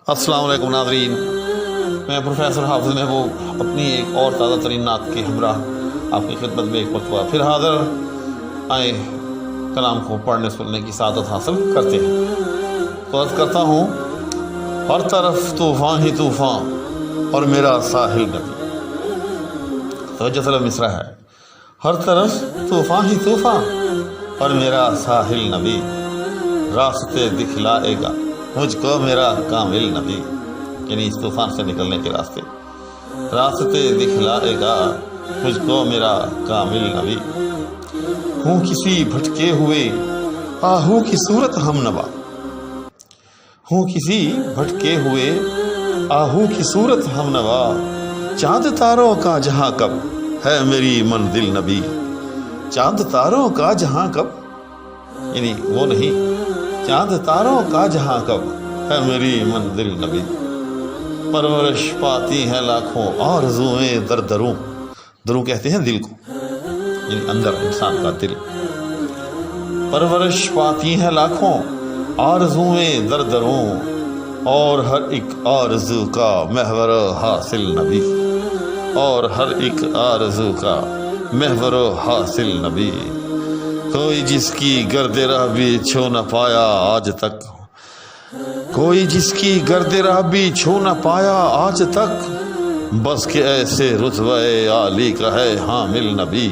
السلام علیکم ناظرین، میں پروفیسر حافظ محبوب اپنی ایک اور تازہ ترین نعت کے ہمراہ آپ کی خدمت میں ایک مرتبہ پھر حاضر آئے کلام کو پڑھنے سننے کی سعادت حاصل کرتے ہیں۔ تو عرض کرتا ہوں، ہر طرف طوفان ہی طوفان اور میرا ساحل نبی۔ توجہ طلب مصرع ہے، ہر طرف طوفان ہی طوفان اور میرا ساحل نبی، راستے دکھلائے گا مجھ کو میرا کامل نبی، یعنی اس طوفان سے نکلنے کے راستے دکھلائے گا مجھ کو میرا کامل نبی۔ ہوں کسی بھٹکے ہوئے آہو کی صورت ہم نوا، ہوں کسی بھٹکے ہوئے آہو کی صورت ہم نوا، چاند تاروں کا جہاں کب ہے میری منزل نبی۔ چاند تاروں کا جہاں کب، یعنی وہ نہیں، چاند تاروں کا جہاں کب ہے میری منزل نبی۔ پرورش پاتی ہیں لاکھوں آرزوئیں در دروں، دروں کہتے ہیں دل کو، یعنی اندر انسان کا دل۔ پرورش پاتی ہیں لاکھوں آرزوئیں در دروں، اور ہر ایک آرزو کا محور حاصل نبی، اور ہر ایک آرزو کا محور حاصل نبی۔ کوئی جس کی گرد راہ بھی چھو نہ پایا آج تک، کوئی جس کی گرد راہ بھی چھو نہ پایا آج تک، بس کہ ایسے رتبہ عالی کا ہے حامل نبی،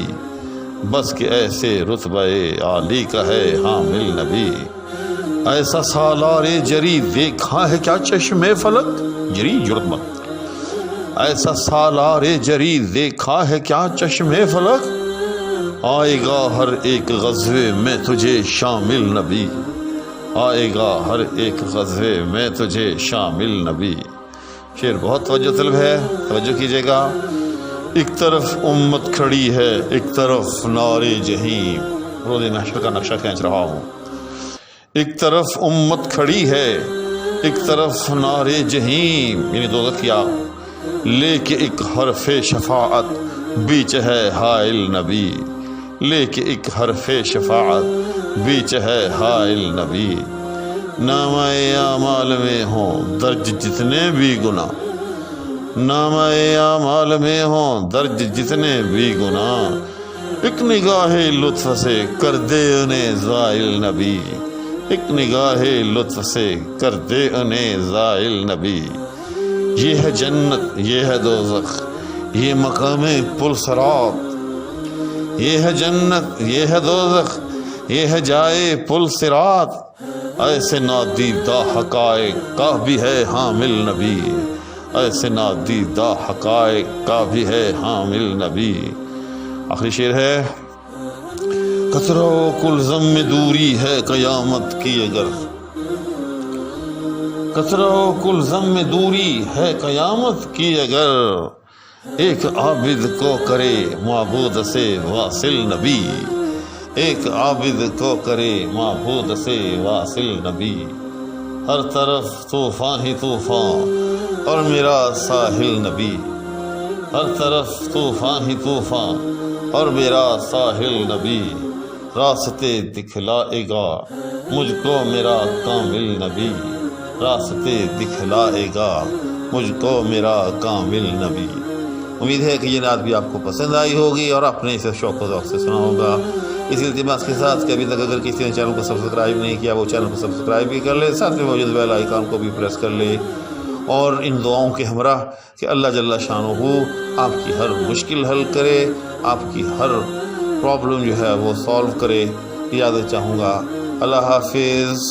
بس کہ ایسے رتبہ عالی کا ہے حامل نبی۔ ایسا سالار جری دیکھا ہے کیا چشم فلک، جری جرت مت، ایسا سالار جری دیکھا ہے کیا چشم فلک، آئے گا ہر ایک غزوے میں تجھے شامل نبی، آئے گا ہر ایک غزوے میں تجھے شامل نبی۔ شعر بہت توجہ طلب ہے، توجہ کیجیے گا۔ ایک طرف امت کھڑی ہے، ایک طرف نار جہیم، روز محشر کا نقشہ کھینچ رہا ہوں۔ ایک طرف امت کھڑی ہے، ایک طرف نار جہیم، یعنی دوزخ کی آگ، لے کے ایک حرف شفاعت بیچ ہے حائل نبی، لے کے ایک حرف شفاعت بیچ ہے حائل نبی۔ نامہ اعمال میں ہوں درج جتنے بھی گناہ، نامہ اعمال میں ہوں درج جتنے بھی گناہ، ایک نگاہ لطف سے کر دے انہیں زائل نبی، ایک نگاہ لطف سے کر دے انہیں زائل نبی۔ یہ ہے جنت، یہ ہے دوزخ، یہ مقام پل صراط، یہ ہے جنت، یہ ہے دوزخ، یہ ہے جائے پل صراط، ایسے نادیدہ حقائق کا بھی ہے حامل نبی، ایسے نادیدہ حقائق کا بھی ہے حامل نبی۔ آخری شعر ہے، قطرہ و کلزم میں دوری ہے قیامت کی اگر، قطرہ و کلزم میں دوری ہے قیامت کی اگر، ایک عابد کو کرے معبود سے واصل نبی، ایک عابد کو کرے معبود سے واصل نبی۔ ہر طرف طوفان ہی طوفان اور میرا ساحل نبی، ہر طرف طوفان ہی طوفان اور میرا ساحل نبی، راستے دکھلائے گا مجھ کو میرا کامل نبی، راستے دکھلائے گا مجھ کو میرا کامل نبی۔ امید ہے کہ یہ نعت بھی آپ کو پسند آئی ہوگی اور آپ نے اسے شوق و ذوق سے سنا ہوگا۔ اس التماس کے ساتھ کہ ابھی تک اگر کسی نے چینل کو سبسکرائب نہیں کیا وہ چینل کو سبسکرائب بھی کر لے، ساتھ میں موجود بیل آئیکن کو بھی پریس کر لے، اور ان دعاؤں کے ہمراہ کہ اللہ جل شانہ آپ کی ہر مشکل حل کرے، آپ کی ہر پرابلم جو ہے وہ سالو کرے، اجازت چاہوں گا۔ اللہ حافظ۔